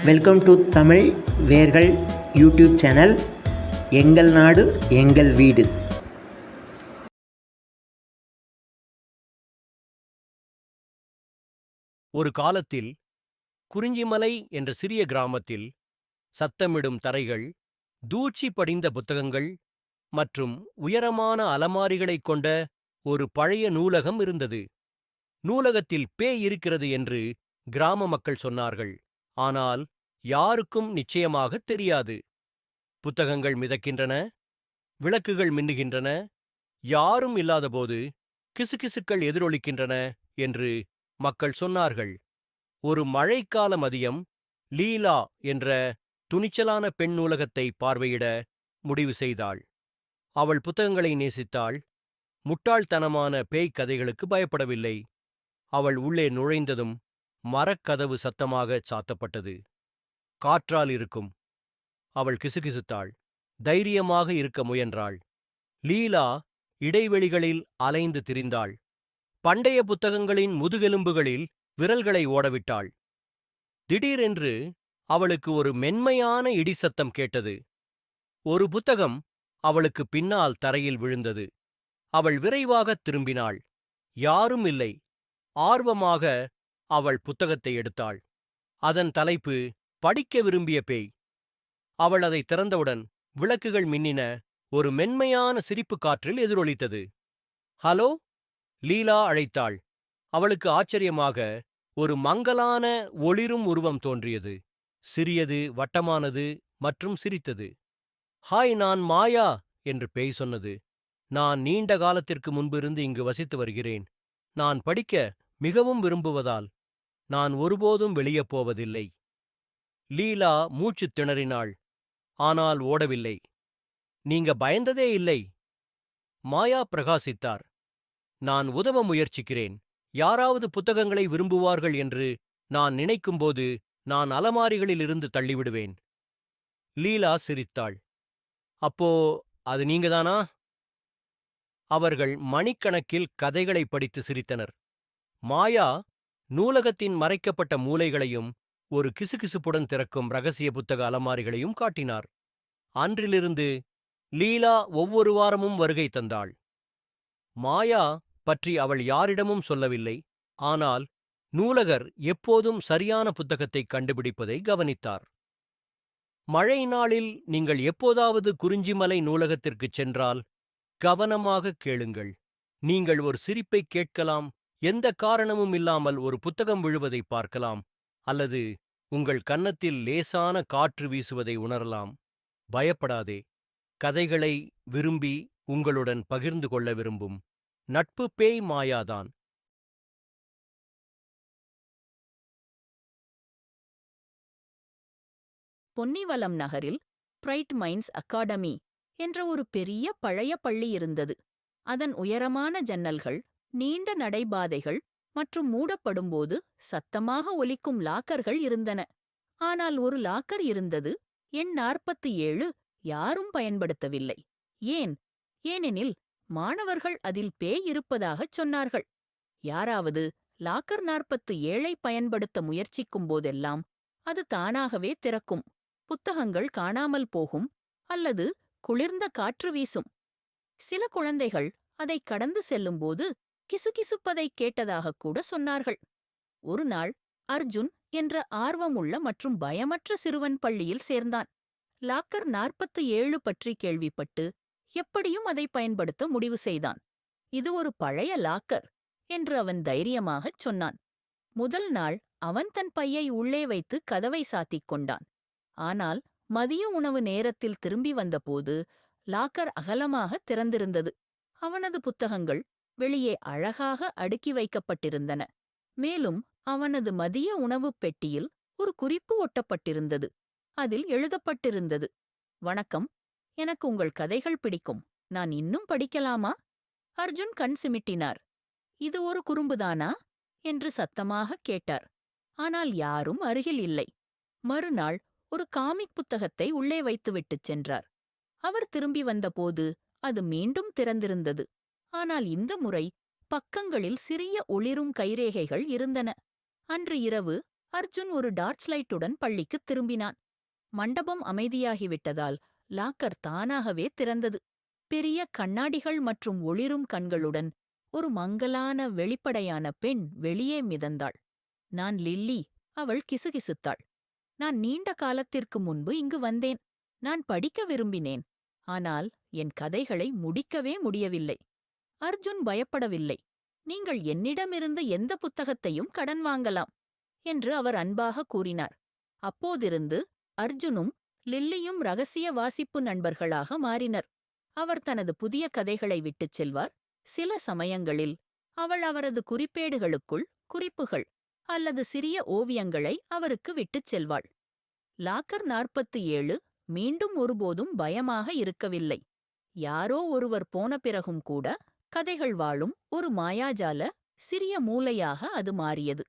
Welcome to Tamil வேர்கள் YouTube channel. எங்கள் நாடு எங்கள் வீடு. ஒரு காலத்தில் குறிஞ்சிமலை என்ற சிறிய கிராமத்தில் சத்தமிடும் தரைகள், தூச்சி படிந்த புத்தகங்கள் மற்றும் உயரமான அலமாரிகளைக் கொண்ட ஒரு பழைய நூலகம் இருந்தது. நூலகத்தில் பேய் இருக்கிறது என்று கிராம மக்கள் சொன்னார்கள். ஆனால் யாருக்கும் நிச்சயமாகத் தெரியாது. புத்தகங்கள் மிதக்கின்றன, விளக்குகள் மின்னுகின்றன, யாரும் இல்லாதபோது கிசுகிசுக்கள் எதிரொலிக்கின்றன என்று மக்கள் சொன்னார்கள். ஒரு மழைக்கால மதியம் லீலா என்ற துணிச்சலான பெண் நூலகத்தை பார்வையிட முடிவு செய்தாள். அவள் புத்தகங்களை நேசித்தாள். முட்டாள்தனமான பேய்க் கதைகளுக்கு பயப்படவில்லை. அவள் உள்ளே நுழைந்ததும் மரக்கதவு சத்தமாக சாத்தப்பட்டது. காற்றால் இருக்கும். அவள் கிசுகிசுத்தாள். தைரியமாக இருக்க முயன்றாள். லீலா இடைவெளிகளில் அலைந்து திரிந்தாள். பண்டைய புத்தகங்களின் முதுகெலும்புகளில் விரல்களை ஓடவிட்டாள். திடீரென்று அவளுக்கு ஒரு மென்மையான இடிசத்தம் கேட்டது. ஒரு புத்தகம் அவளுக்கு பின்னால் தரையில் விழுந்தது. அவள் விரைவாகத் திரும்பினாள். யாரும் இல்லை. ஆர்வமாக அவள் புத்தகத்தை எடுத்தாள். அதன் தலைப்பு படிக்க விரும்பிய பேய். அவள் அதை திறந்தவுடன் விளக்குகள் மின்னின. ஒரு மென்மையான சிரிப்பு காற்றில் எதிரொலித்தது. ஹலோ, லீலா அழைத்தாள். அவளுக்கு ஆச்சரியமாக ஒரு மங்கலான ஒளிரும் உருவம் தோன்றியது. சிறியது, வட்டமானது மற்றும் சிரித்தது. ஹாய், நான் மாயா என்று பேய் சொன்னது. நான் நீண்ட காலத்திற்கு முன்பிருந்து இங்கு வசித்து வருகிறேன். நான் படிக்க மிகவும் விரும்புவதால் நான் ஒருபோதும் வெளியே போவதில்லை. லீலா மூச்சுத் திணறினாள். ஆனால் ஓடவில்லை. நீங்க பயந்ததே இல்லை. மாயா பிரகாசித்தார். நான் உதவ முயற்சிக்கிறேன். யாராவது புத்தகங்களை விரும்புவார்கள் என்று நான் நினைக்கும்போது நான் அலமாரிகளில் இருந்து தள்ளிவிடுவேன். லீலா சிரித்தாள். அப்போ அது நீங்கதானா? அவர்கள் மணிக்கணக்கில் கதைகளை படித்து சிரித்தனர். மாயா நூலகத்தின் மறைக்கப்பட்ட மூலைகளையும் ஒரு கிசுகிசுப்புடன் திறக்கும் ரகசிய புத்தக அலமாரிகளையும் காட்டினார். அன்றிலிருந்து லீலா ஒவ்வொரு வாரமும் வருகை தந்தாள். மாயா பற்றி அவள் யாரிடமும் சொல்லவில்லை. ஆனால் நூலகர் எப்போதும் சரியான புத்தகத்தை கண்டுபிடிப்பதை கவனித்தார். மழை நாளில் நீங்கள் எப்போதாவது குறிஞ்சிமலை நூலகத்திற்குச் சென்றால் கவனமாக கேளுங்கள். நீங்கள் ஒரு சிரிப்பைக் கேட்கலாம், எந்த காரணமும் இல்லாமல் ஒரு புத்தகம் விழுவதை பார்க்கலாம், அல்லது உங்கள் கன்னத்தில் லேசான காற்று வீசுவதை உணரலாம். பயப்படாதே. கதைகளை விரும்பி உங்களுடன் பகிர்ந்து கொள்ள விரும்பும் நட்பு பேய் மாயாதான். பொன்னிவலம் நகரில் பிரைட் மைன்ஸ் அகாடமி என்ற ஒரு பெரிய பழைய பள்ளி இருந்தது. அதன் உயரமான ஜன்னல்கள், நீண்ட நடைபாதைகள் மற்றும் மூடப்படும்போது சத்தமாக ஒலிக்கும் லாக்கர்கள் இருந்தன. ஆனால் ஒரு லாக்கர் இருந்தது. எண் 47 யாரும் பயன்படுத்தவில்லை. ஏன்? ஏனெனில் மாணவர்கள் அதில் பேய் இருப்பதாகச் சொன்னார்கள். யாராவது லாக்கர் 47ஐ பயன்படுத்த முயற்சிக்கும் போதெல்லாம் அது தானாகவே திறக்கும். புத்தகங்கள் காணாமல் போகும் அல்லது குளிர்ந்த காற்று வீசும். சில குழந்தைகள் அதை கடந்து செல்லும்போது கிசுகிசுப்பதைக் கேட்டதாகக் கூட சொன்னார்கள். ஒரு நாள் அர்ஜுன் என்ற ஆர்வமுள்ள மற்றும் பயமற்ற சிறுவன் பள்ளியில் சேர்ந்தான். லாக்கர் 47 பற்றி கேள்விப்பட்டு எப்படியும் அதை பயன்படுத்த முடிவு செய்தான். இது ஒரு பழைய லாக்கர் என்று அவன் தைரியமாகச் சொன்னான். முதல் நாள் அவன் தன் பையை உள்ளே வைத்து கதவை சாத்திக் கொண்டான். ஆனால் மதிய உணவு நேரத்தில் திரும்பி வந்தபோது லாக்கர் அகலமாக திறந்திருந்தது. அவனது புத்தகங்கள் வெளியே அழகாக அடுக்கி வைக்கப்பட்டிருந்தன. மேலும் அவனது மதிய உணவுப் பெட்டியில் ஒரு குறிப்பு ஒட்டப்பட்டிருந்தது. அதில் எழுதப்பட்டிருந்தது, வணக்கம், எனக்கு உங்கள் கதைகள் பிடிக்கும். நான் இன்னும் படிக்கலாமா? அர்ஜுன் கண் சிமிட்டினார். இது ஒரு குறும்புதானா என்று சத்தமாக கேட்டார். ஆனால் யாரும் அருகில் இல்லை. மறுநாள் ஒரு காமிக் புத்தகத்தை உள்ளே வைத்துவிட்டுச் சென்றார். அவர் திரும்பி வந்தபோது அது மீண்டும் திறந்திருந்தது. ஆனால் இந்த முறை பக்கங்களில் சிறிய ஒளிரும் கைரேகைகள் இருந்தன. அன்று இரவு அர்ஜுன் ஒரு டார்ச் லைட்டுடன் பள்ளிக்குத் திரும்பினான். மண்டபம் அமைதியாகிவிட்டதால் லாக்கர் தானாகவே திறந்தது. பெரிய கண்ணாடிகள் மற்றும் ஒளிரும் கண்களுடன் ஒரு மங்கலான வெளிப்படையான பெண் வெளியே மிதந்தாள். நான் லில்லி, அவள் கிசுகிசுத்தாள். நான் நீண்ட காலத்திற்கு முன்பு இங்கு வந்தேன். நான் படிக்க விரும்பினேன். ஆனால் என் கதைகளை முடிக்கவே முடியவில்லை. அர்ஜுன் பயப்படவில்லை. நீங்கள் என்னிடமிருந்து எந்த புத்தகத்தையும் கடன் வாங்கலாம் என்று அவர் அன்பாக கூறினார். அப்போதிருந்து அர்ஜுனும் லில்லியும் ரகசிய வாசிப்பு நண்பர்களாக மாறினர். அவர் தனது புதிய கதைகளை விட்டுச் செல்வார். சில சமயங்களில் அவள் அவரது குறிப்பேடுகளுக்குள் குறிப்புகள் அல்லது சிறிய ஓவியங்களை அவருக்கு விட்டுச் செல்வாள். லாக்கர் 47 மீண்டும் ஒருபோதும் பயமாக இருக்கவில்லை. யாரோ ஒருவர் போன பிறகும் கூட கதைகள் வாழும் ஒரு மாயாஜால சிறிய மூலையாக அது மாறியது.